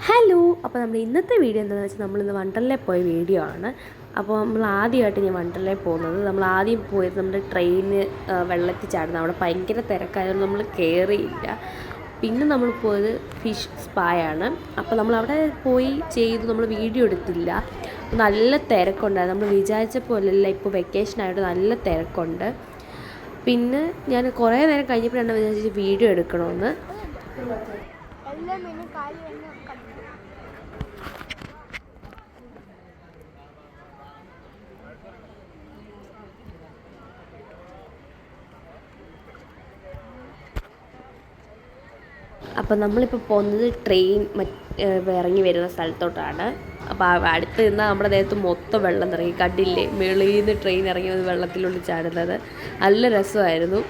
Hello, അപ്പോൾ നമ്മുടെ ഇന്നത്തെ വീഡിയോ എന്താണെന്ന് വെച്ചാൽ നമ്മളിന്ന് വണ്ടർലയിൽ പോയ വീഡിയോ ആണ്. അപ്പോൾ നമ്മൾ ആദ്യമായിട്ട് ഞാൻ വണ്ടർലയിൽ പോകുന്നത്, നമ്മൾ ആദ്യം പോയത് നമ്മുടെ ട്രെയിന് വെള്ളത്തിൽ ചാടുന്നത്. അവിടെ ഭയങ്കര തിരക്കായതുകൊണ്ട് നമ്മൾ കയറിയില്ല. പിന്നെ നമ്മൾ പോയത് ഫിഷ് സ്പായാണ്. അപ്പോൾ നമ്മളവിടെ പോയി ചെയ്തു, നമ്മൾ വീഡിയോ എടുത്തില്ല. നല്ല തിരക്കുണ്ടായിരുന്നു. നമ്മൾ വിചാരിച്ച പോലെയല്ല, ഇപ്പോൾ വെക്കേഷനായിട്ട് നല്ല തിരക്കുണ്ട്. പിന്നെ ഞാൻ കുറേ നേരം കഴിഞ്ഞപ്പോഴാണ് വിചാരിച്ചത് വീഡിയോ എടുക്കണമെന്ന്. അപ്പോൾ നമ്മളിപ്പോൾ പോകുന്നത് ട്രെയിൻ ഇറങ്ങി വരുന്ന സ്ഥലത്തോട്ടാണ്. അപ്പോൾ അടുത്ത് നിന്നാൽ നമ്മുടെ ദേഹത്ത് മൊത്തം വെള്ളം നിറങ്ങി. കണ്ടില്ലേ, വെളിയിൽ നിന്ന് ട്രെയിൻ ഇറങ്ങി വന്ന് വെള്ളത്തിലുള്ളിൽ ചാടുന്നത്. നല്ല രസമായിരുന്നു.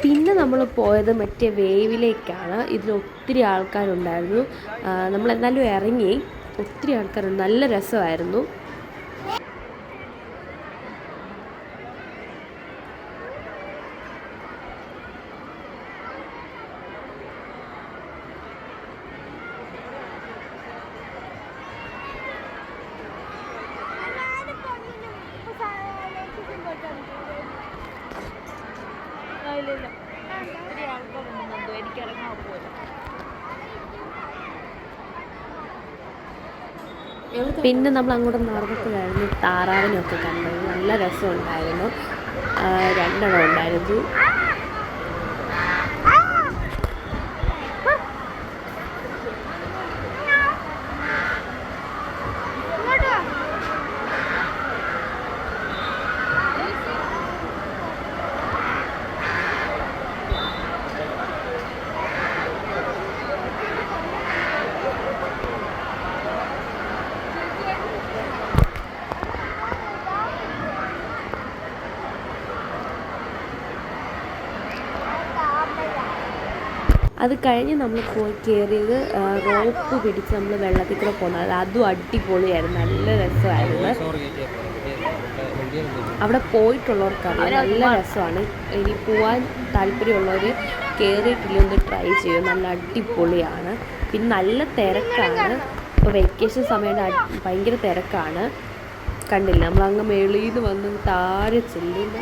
പിന്നെ നമ്മൾ പോയത് മറ്റേ വേവിലേക്കാണ്. ഇതിൽ ഒത്തിരി ആൾക്കാരുണ്ടായിരുന്നു. നമ്മളെന്തായാലും ഇറങ്ങി. ഒത്തിരി ആൾക്കാരുണ്ട്, നല്ല രസമായിരുന്നു. പിന്നെ നമ്മൾ അങ്ങോട്ട് നടന്നപ്പോഴായിരുന്നു താറാവിനൊക്കെ കണ്ടത്. നല്ല രസമുണ്ടായിരുന്നു. രണ്ടെണ്ണം ഉണ്ടായിരുന്നു. അത് കഴിഞ്ഞ് നമ്മൾ പോയി കയറിയത് റോപ്പ് പിടിച്ച് നമ്മൾ വെള്ളത്തിൽ കൂടെ പോകുന്നത്. അതും അടിപൊളിയായിരുന്നു, നല്ല രസമായിരുന്നു. അവിടെ പോയിട്ടുള്ളവർക്കാണ്, നല്ല രസമാണ്. ഇനി പോവാൻ താല്പര്യമുള്ളവർ കയറിയിട്ടില്ല, ഒന്ന് ട്രൈ ചെയ്യും, നല്ല അടിപൊളിയാണ്. പിന്നെ നല്ല തിരക്കാണ്. ഇപ്പോൾ വെക്കേഷൻ സമയത്ത് ഭയങ്കര തിരക്കാണ്. കണ്ടില്ല, നമ്മളങ്ങ് മേളിൽ നിന്ന് വന്ന് താഴെ ചെല്ലുന്ന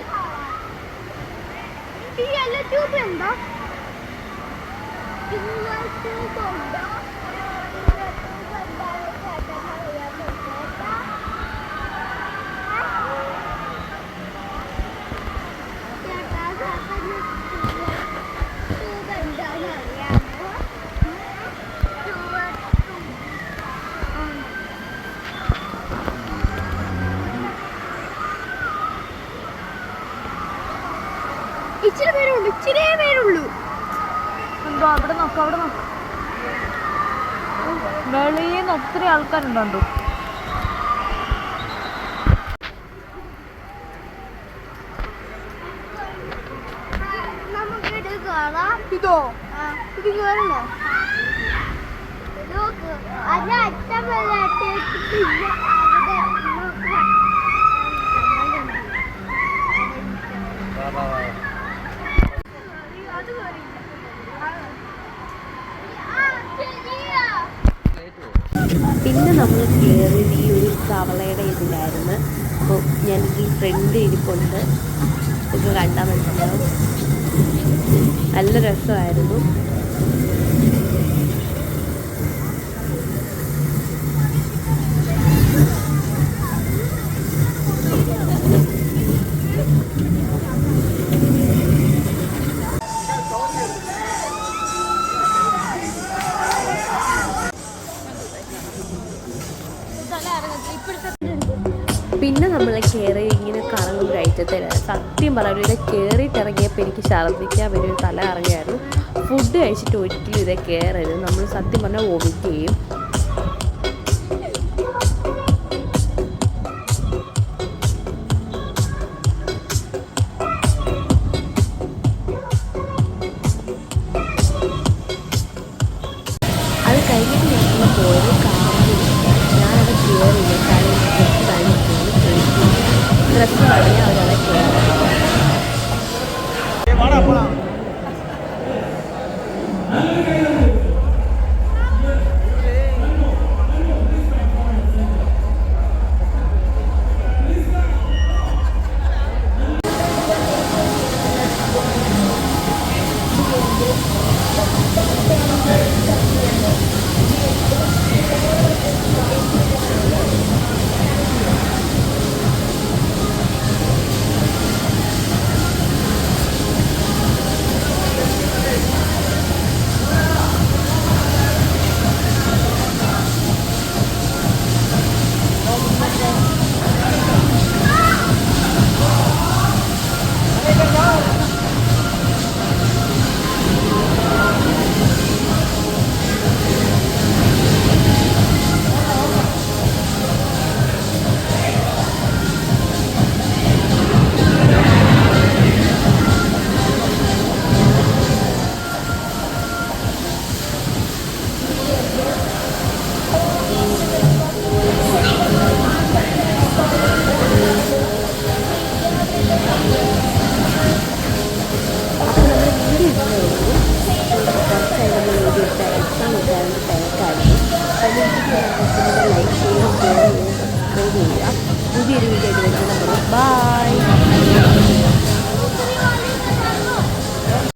ഇച്ചിരി പേരുള്ളൂ. എന്തോ അവിടെ നോക്കാം, അവിടെ നോക്കാം. വെളിയിൽ നിന്ന് ഒത്തിരി ആൾക്കാരുണ്ടോ? ഇതോ ഇത് കേറണോ? പിന്നെ നമ്മൾ കയറിയത് ഈ ഒരു കവളയുടെ ഇതിലായിരുന്നു. അപ്പോൾ ഞാൻ ഈ ഫ്രണ്ട് ഇരിപ്പുണ്ട്, ഒക്കെ കണ്ടാൽ മനസ്സിലാവും. നല്ല രസമായിരുന്നു. പിന്നെ നമ്മൾ കയറി ഇങ്ങനെ കറങ്ങും കഴിച്ചതിൽ സത്യം പറയാം, ഇത് കയറിയിട്ടിറങ്ങിയപ്പോൾ എനിക്ക് ഛർദ്ദിക്കാൻ വലിയൊരു തല കറങ്ങിയായിരുന്നു. ഫുഡ് കഴിച്ചിട്ട് ഒരിക്കലും ഇതേ കയറരുത്. നമ്മൾ സത്യം പറഞ്ഞാൽ വോമിറ്റ് ചെയ്യും. അത് കഴിഞ്ഞിട്ട് ഞങ്ങൾ പോയത് ഞാനത് കയറിയില്ല. കാരണം ഡ്രസ്സ് കഴിഞ്ഞ് അവരവിടെ കയറി. പുതിയൊരു വീഡിയോ ആയിട്ട് വരുന്നത്. ബൈ.